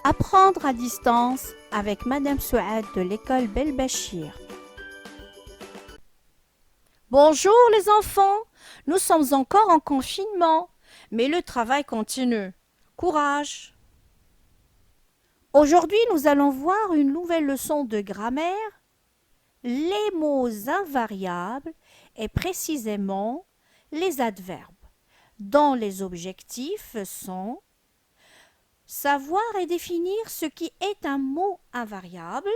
Apprendre à distance avec Madame Souad de l'école Belbachir. Bonjour les enfants, nous sommes encore en confinement, mais le travail continue. Courage! Aujourd'hui, nous allons voir une nouvelle leçon de grammaire, les mots invariables et précisément les adverbes, dont les objectifs sont savoir et définir ce qui est un mot invariable,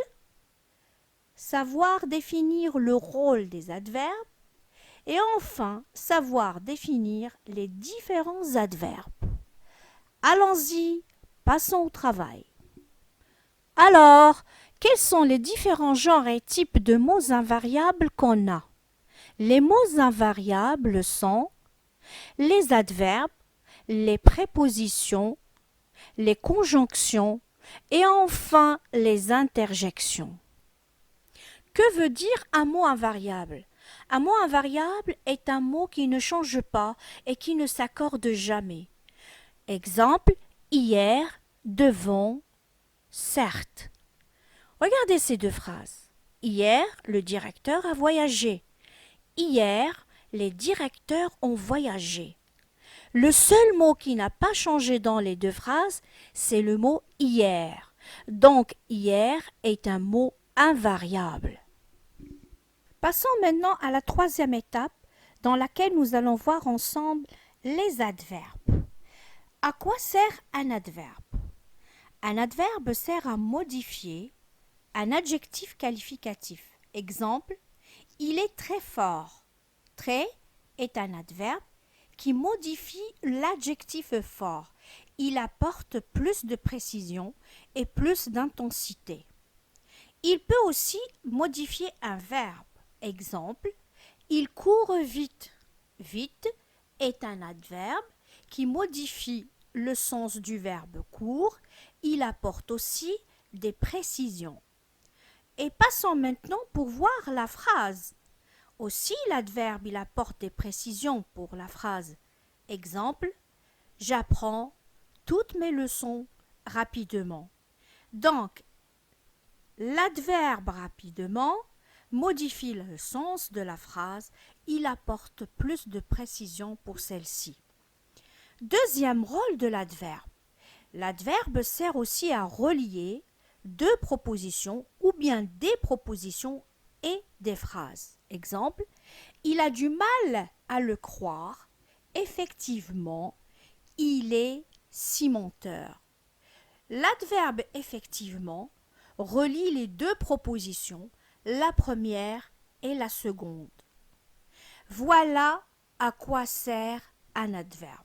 savoir définir le rôle des adverbes et enfin savoir définir les différents adverbes. Allons-y, passons au travail. Alors, quels sont les différents genres et types de mots invariables qu'on a? Les mots invariables sont les adverbes, les prépositions, les conjonctions et enfin les interjections. Que veut dire un mot invariable? Un mot invariable est un mot qui ne change pas et qui ne s'accorde jamais. Exemple, hier, devant, certes. Regardez ces deux phrases. Hier, le directeur a voyagé. Hier, les directeurs ont voyagé. Le seul mot qui n'a pas changé dans les deux phrases, c'est le mot hier. Donc, hier est un mot invariable. Passons maintenant à la troisième étape dans laquelle nous allons voir ensemble les adverbes. À quoi sert un adverbe? Un adverbe sert à modifier un adjectif qualificatif. Exemple, il est très fort. Très est un adverbe qui modifie l'adjectif fort. Il apporte plus de précision et plus d'intensité. Il peut aussi modifier un verbe. Exemple, il court vite. Vite est un adverbe qui modifie le sens du verbe court. Il apporte aussi des précisions. Et passons maintenant pour voir la phrase. Aussi, l'adverbe, il apporte des précisions pour la phrase. Exemple, j'apprends toutes mes leçons rapidement. Donc, l'adverbe rapidement modifie le sens de la phrase. Il apporte plus de précision pour celle-ci. Deuxième rôle de l'adverbe. L'adverbe sert aussi à relier deux propositions ou bien des propositions et des phrases. Exemple, il a du mal à le croire. Effectivement, il est cimenteur. L'adverbe effectivement relie les deux propositions, la première et la seconde. Voilà à quoi sert un adverbe.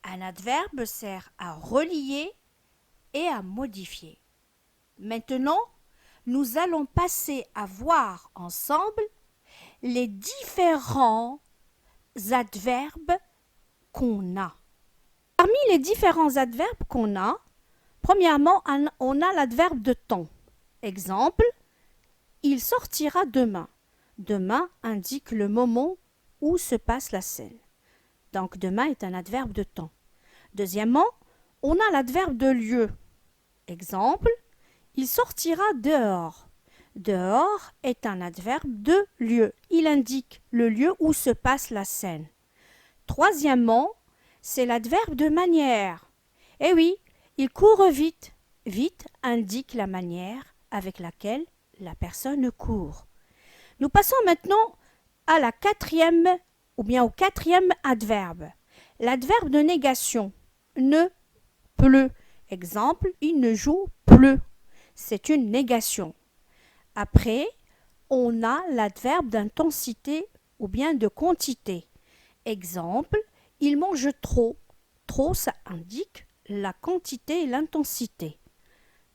Un adverbe sert à relier et à modifier. Maintenant, nous allons passer à voir ensemble les différents adverbes qu'on a. Parmi les différents adverbes qu'on a, premièrement, on a l'adverbe de temps. Exemple, il sortira demain. Demain indique le moment où se passe la scène. Donc, demain est un adverbe de temps. Deuxièmement, on a l'adverbe de lieu. Exemple, il sortira dehors. Dehors est un adverbe de lieu. Il indique le lieu où se passe la scène. Troisièmement, c'est l'adverbe de manière. Eh oui, il court vite. Vite indique la manière avec laquelle la personne court. Nous passons maintenant à la quatrième ou bien au quatrième adverbe. L'adverbe de négation. Ne pleut. Exemple, il ne joue plus. C'est une négation. Après, on a l'adverbe d'intensité ou bien de quantité. Exemple, il mange trop. Trop, ça indique la quantité et l'intensité.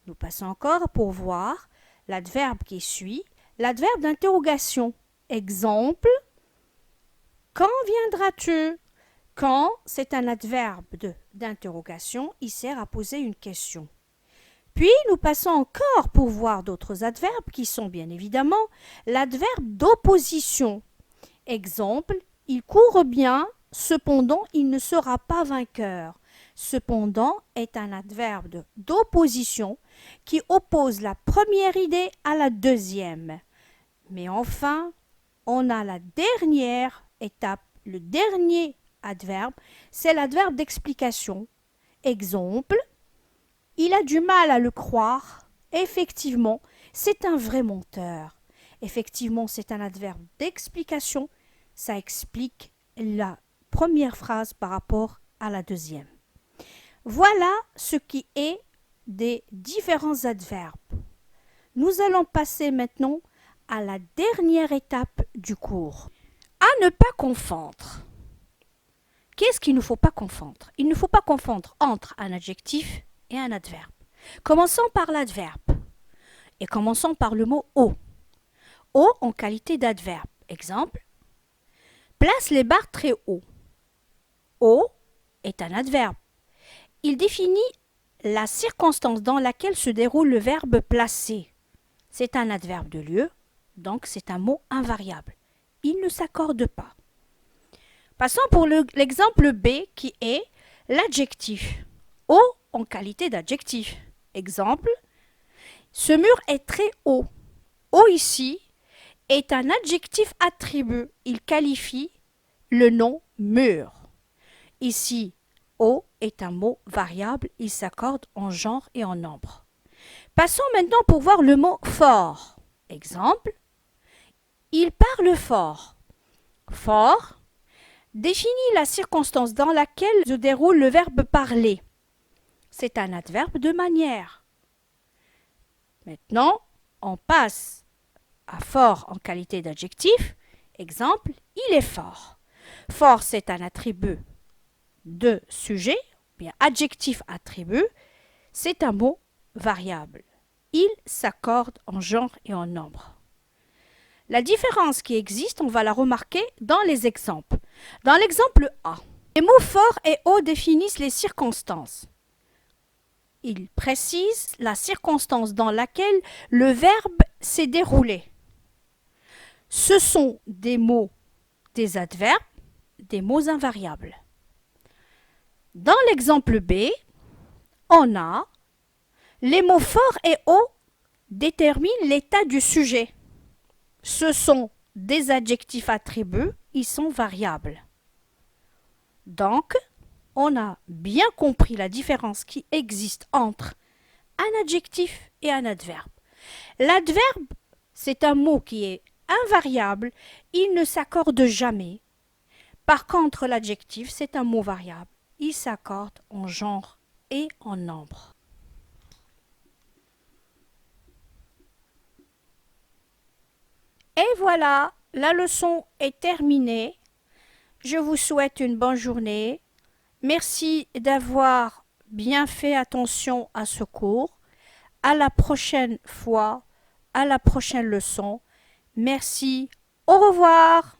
Nous passons encore pour voir l'adverbe qui suit, l'adverbe d'interrogation. Exemple, quand viendras-tu? Quand, c'est un adverbe d'interrogation, il sert à poser une question. Puis, nous passons encore pour voir d'autres adverbes qui sont bien évidemment l'adverbe d'opposition. Exemple, il court bien, cependant il ne sera pas vainqueur. Cependant est un adverbe d'opposition qui oppose la première idée à la deuxième. Mais enfin, on a la dernière étape, le dernier adverbe, c'est l'adverbe d'explication. Exemple, il a du mal à le croire. Effectivement, c'est un vrai menteur. Effectivement, c'est un adverbe d'explication. Ça explique la première phrase par rapport à la deuxième. Voilà ce qui est des différents adverbes. Nous allons passer maintenant à la dernière étape du cours. À ne pas confondre. Qu'est-ce qu'il ne faut pas confondre? Il ne faut pas confondre entre un adjectif et un adverbe. Commençons par l'adverbe et commençons par le mot au. Au en qualité d'adverbe. Exemple, place les barres très haut. Au est un adverbe. Il définit la circonstance dans laquelle se déroule le verbe placer. C'est un adverbe de lieu, donc c'est un mot invariable. Il ne s'accorde pas. Passons pour l'exemple B qui est l'adjectif. Haut en qualité d'adjectif. Exemple, ce mur est très haut. Haut ici est un adjectif attribut. Il qualifie le nom mur. Ici, haut est un mot variable. Il s'accorde en genre et en nombre. Passons maintenant pour voir le mot fort. Exemple, il parle fort. Fort définit la circonstance dans laquelle se déroule le verbe parler. C'est un adverbe de manière. Maintenant, on passe à fort en qualité d'adjectif. Exemple, il est fort. Fort, c'est un attribut de sujet, bien adjectif attribut, c'est un mot variable. Il s'accorde en genre et en nombre. La différence qui existe, on va la remarquer dans les exemples. Dans l'exemple A, les mots fort et haut définissent les circonstances. Ils précisent la circonstance dans laquelle le verbe s'est déroulé. Ce sont des mots, des adverbes, des mots invariables. Dans l'exemple B, on a les mots fort et haut déterminent l'état du sujet. Ce sont des adjectifs attributs, ils sont variables. Donc, on a bien compris la différence qui existe entre un adjectif et un adverbe. L'adverbe, c'est un mot qui est invariable, il ne s'accorde jamais. Par contre, l'adjectif, c'est un mot variable, il s'accorde en genre et en nombre. Et voilà, la leçon est terminée. Je vous souhaite une bonne journée. Merci d'avoir bien fait attention à ce cours. À la prochaine fois, à la prochaine leçon. Merci. Au revoir.